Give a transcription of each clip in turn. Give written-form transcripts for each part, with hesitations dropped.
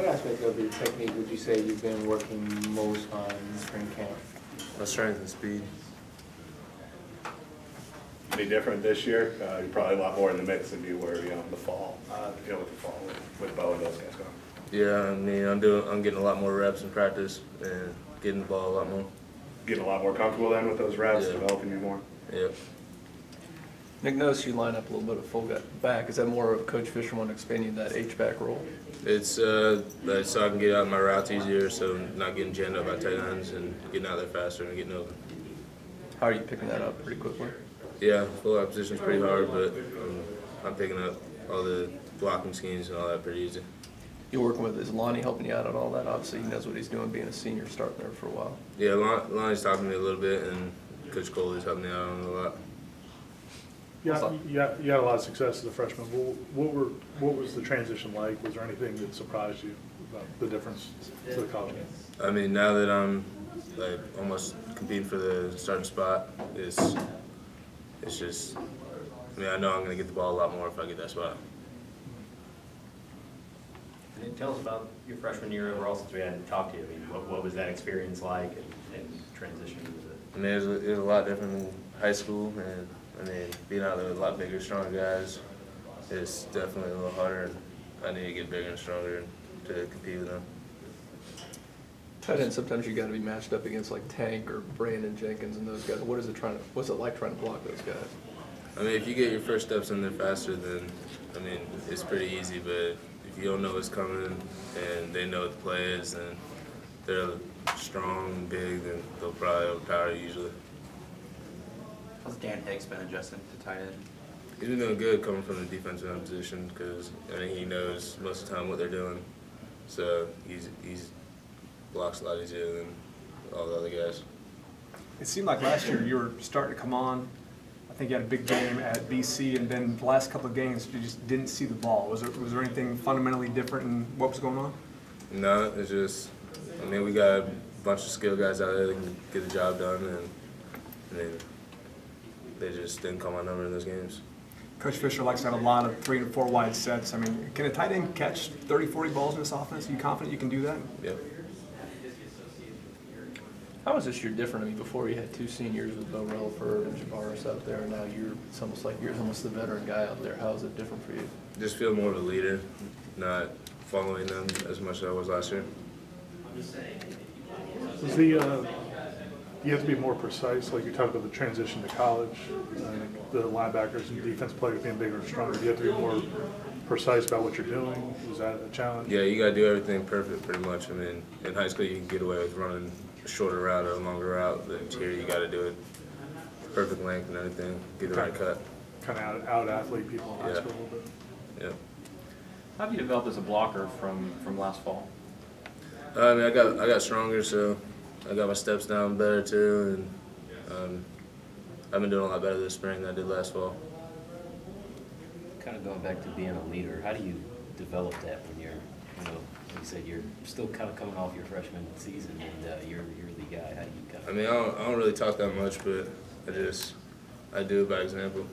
What aspect of your technique would you say you've been working most on in spring camp? My strength and speed. Any different this year? You're probably a lot more in the mix than you were, in the fall. With Bo and those guys going. Yeah, I mean, I'm getting a lot more reps in practice and getting the ball a lot more. Getting a lot more comfortable then with those reps, Yeah. developing you more. Yep. Nick, notice you line up a little bit of full back. Is that more of Coach Fisher wanting to expand you that H-back role? It's so I can get out my routes easier, so not getting jammed up by tight ends and getting out there faster and getting open. How are you picking that up pretty quickly? Yeah, full out position's pretty hard, but I'm picking up all the blocking schemes and all that pretty easy. You're working with, is Lonnie helping you out on all that? Obviously, he knows what he's doing, being a senior, starting there for a while. Yeah, Lonnie's talking to me a little bit, and Coach Coley's helping me out on it a lot. Yeah, you had a lot of success as a freshman. What was the transition like? Was there anything that surprised you about the difference to the college game? I mean, now that I'm like almost competing for the starting spot, it's just, I mean, I know I'm going to get the ball a lot more if I get that spot. And tell us about your freshman year overall since we hadn't talked to you. I mean, what was that experience like and transition into it? I mean, it was a lot different than high school, and I mean, being out there with a lot bigger, stronger guys, it's definitely a little harder, and I need to get bigger and stronger to compete with them. Tight end, sometimes you got to be matched up against like Tank or Brandon Jenkins and those guys. What's it like trying to block those guys? I mean, if you get your first steps in there faster, then I mean, it's pretty easy. But if you don't know what's coming and they know what the play is, and they're strong and big, then they'll probably overpower you usually. How's Dan Hicks been adjusting to tight end? He's been doing good coming from the defensive end position because I think he knows most of the time what they're doing. So he's blocks a lot easier than all the other guys. It seemed like last year you were starting to come on. I think you had a big game at BC, and then the last couple of games you just didn't see the ball. Was there anything fundamentally different in what was going on? No, it's just, I mean, we got a bunch of skilled guys out there that can get the job done, and I mean, they just didn't call my number in those games. Coach Fisher likes to have a lot of 3 and 4 wide sets. I mean, can a tight end catch 30, 40 balls in this offense? Are you confident you can do that? Yep. How is this year different? I mean, before you had two seniors with Bo Relaford and Javaris out there, and now it's almost like you're almost the veteran guy out there. How is it different for you? Just feel more of a leader, not following them as much as I was last year. Was you have to be more precise, like you talked about the transition to college, the linebackers and defense players being bigger and stronger. Do you have to be more precise about what you're doing? Is that a challenge? Yeah, you got to do everything perfect pretty much. I mean, in high school you can get away with running a shorter route or a longer route, but here you got to do it perfect length and everything, get the right cut. Kind of out-athlete people in high school a little bit. Yeah. How have you developed as a blocker from last fall? I mean, I got stronger, so I got my steps down better too, and I've been doing a lot better this spring than I did last fall. Kind of going back to being a leader, how do you develop that when you're, like you said, you're still kind of coming off your freshman season and you're the guy. How do you kind of? I mean, I don't really talk that much, but I do it by example.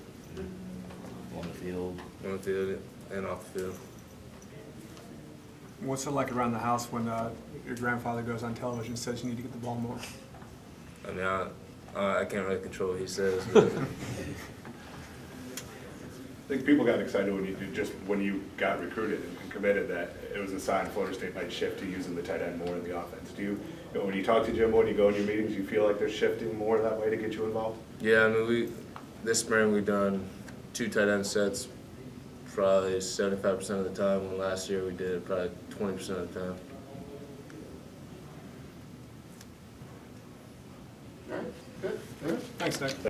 On the field? On the field and off the field. What's it like around the house when your grandfather goes on television and says you need to get the ball more? I mean, I can't really control what he says. But I think people got excited when you got recruited and committed that it was a sign Florida State might shift to using the tight end more in the offense. Do you when you talk to Jimbo and you go in your meetings, you feel like they're shifting more that way to get you involved? yeah, I mean, this spring we've done 2 tight end sets probably 75% of the time, when last year we did it probably 20% of the time. All right, good. Thanks, Nick.